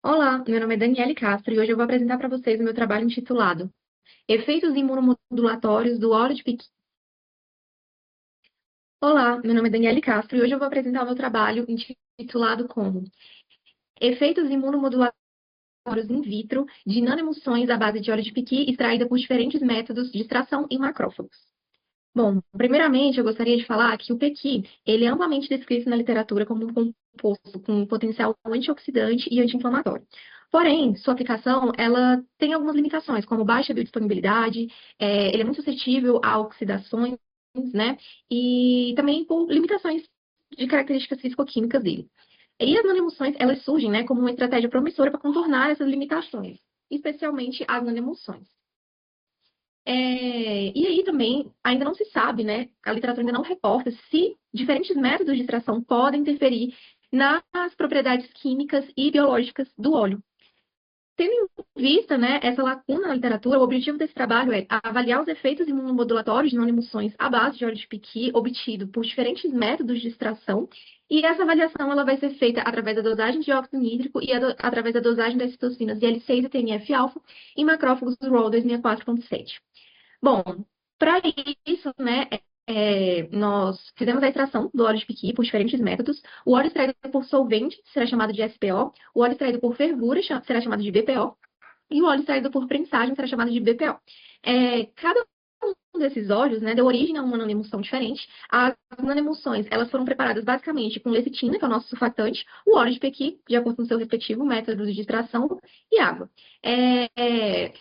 Olá, meu nome é Daniele Castro e hoje eu vou apresentar para vocês o meu trabalho intitulado Efeitos imunomodulatórios do óleo de piqui. Olá, meu nome é Daniele Castro e hoje eu vou apresentar o meu trabalho intitulado como Efeitos imunomodulatórios in vitro de nanoemulsões à base de óleo de piqui extraída por diferentes métodos de extração em macrófagos. Bom, primeiramente eu gostaria de falar que o pequi, ele é amplamente descrito na literatura como um composto com potencial antioxidante e anti-inflamatório. Porém, sua aplicação, ela tem algumas limitações, como baixa biodisponibilidade, ele é muito suscetível a oxidações, né? E também por limitações de características físico-químicas dele. E as nanoemulsões, elas surgem, né, como uma estratégia promissora para contornar essas limitações, especialmente as nanoemulsões. E aí também ainda não se sabe, né? A literatura ainda não reporta se diferentes métodos de extração podem interferir nas propriedades químicas e biológicas do óleo. Tendo em vista, né, essa lacuna na literatura, o objetivo desse trabalho é avaliar os efeitos imunomodulatórios de nanoemulsões à base de óleo de piqui obtido por diferentes métodos de extração, e essa avaliação ela vai ser feita através da dosagem de óxido nítrico e através da dosagem das citocinas IL-6 e TNF-alfa em macrófagos do RAW 264.7. Bom, para isso, né, nós fizemos a extração do óleo de piqui por diferentes métodos. O óleo extraído por solvente será chamado de SPO, o óleo extraído por fervura será chamado de BPO, e o óleo extraído por prensagem será chamado de BPO. Cada um desses óleos, né, deu origem a uma nanoemulsão diferente. As nanoemulsões, elas foram preparadas basicamente com lecitina, que é o nosso surfactante, o óleo de pequi, de acordo com o seu respectivo método de extração, e água.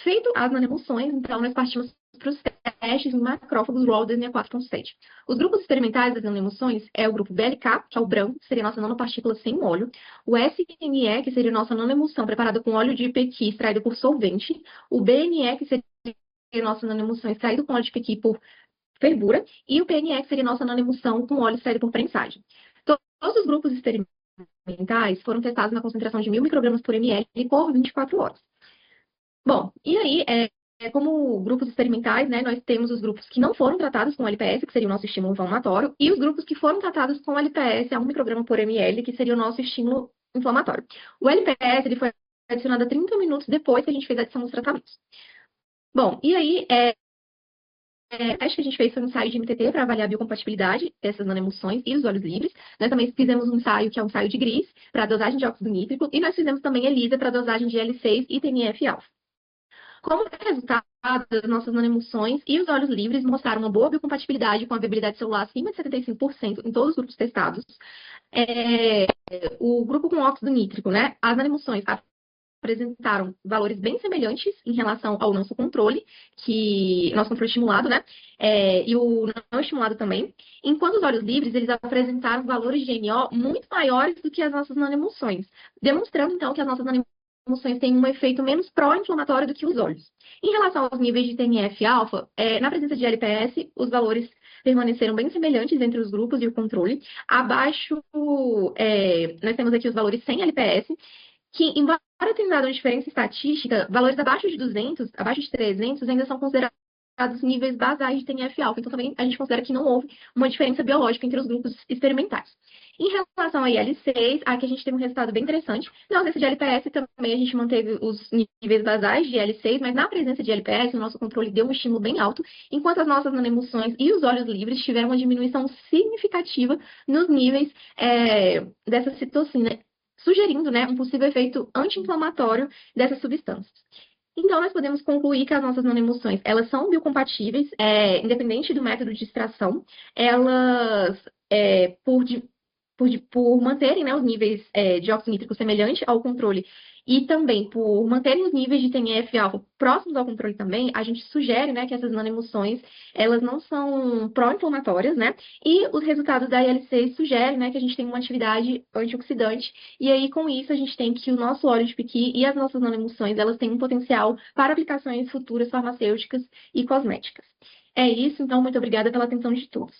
Feito as nanoemulsões, então, nós partimos para os testes em macrófagos RAW 264.7. Os grupos experimentais das nanoemulsões é o grupo BLK, que é o branco, que seria a nossa nanopartícula sem óleo, o SNE, que seria a nossa nanoemulsão preparada com óleo de pequi extraído por solvente, o BNE, que seria nossa nanoemulsão extraído com óleo de pequi por fervura, e o PNE, que seria nossa nanoemulsão com óleo extraído por prensagem. Todos os grupos experimentais foram testados na concentração de 1.000 microgramas por ml por 24 horas. Bom, e aí, como grupos experimentais, né, nós temos os grupos que não foram tratados com LPS, que seria o nosso estímulo inflamatório, e os grupos que foram tratados com LPS a 1 micrograma por ml, que seria o nosso estímulo inflamatório. O LPS ele foi adicionado a 30 minutos depois que a gente fez a adição dos tratamentos. Bom, e aí, acho que a gente fez foi um ensaio de MTT para avaliar a biocompatibilidade dessas nanoemulsões e os óleos livres. Nós também fizemos um ensaio que é um ensaio de GRIS para dosagem de óxido nítrico e nós fizemos também ELISA para dosagem de L6 e TNF-alfa. Como resultado, as nossas nanoemulsões e os óleos livres mostraram uma boa biocompatibilidade com a viabilidade celular acima de 75% em todos os grupos testados. O grupo com óxido nítrico, né? As nanoemulsões apresentaram valores bem semelhantes em relação ao nosso controle, que nosso controle estimulado, né? E o não estimulado também. Enquanto os óleos livres, eles apresentaram valores de NO muito maiores do que as nossas nanoemulsões, demonstrando então que as nossas nanoemulsões têm um efeito menos pró-inflamatório do que os óleos. Em relação aos níveis de TNF-alfa, na presença de LPS, os valores permaneceram bem semelhantes entre os grupos e o controle. Abaixo, nós temos aqui os valores sem LPS, que, embora tenha dado uma diferença estatística, valores abaixo de 200, abaixo de 300, ainda são considerados níveis basais de TNF-alfa. Então, também a gente considera que não houve uma diferença biológica entre os grupos experimentais. Em relação à IL-6, aqui a gente teve um resultado bem interessante. Na ausência de LPS, também a gente manteve os níveis basais de IL-6, mas na presença de LPS, o nosso controle deu um estímulo bem alto, enquanto as nossas nanoemulsões e os óleos livres tiveram uma diminuição significativa nos níveis dessa citocina, sugerindo, né, um possível efeito anti-inflamatório dessas substâncias. Então, nós podemos concluir que as nossas nanoemulsões, elas são biocompatíveis, independente do método de extração, elas, por manterem, né, os níveis de óxido nítrico semelhante ao controle e também por manterem os níveis de TNF-alfa próximos ao controle também, a gente sugere, né, que essas nanoemulsões, elas não são pró-inflamatórias, né, e os resultados da IL-6 sugerem, né, que a gente tem uma atividade antioxidante, e aí com isso a gente tem que o nosso óleo de piqui e as nossas nanoemulsões, elas têm um potencial para aplicações futuras farmacêuticas e cosméticas. É isso, então, muito obrigada pela atenção de todos.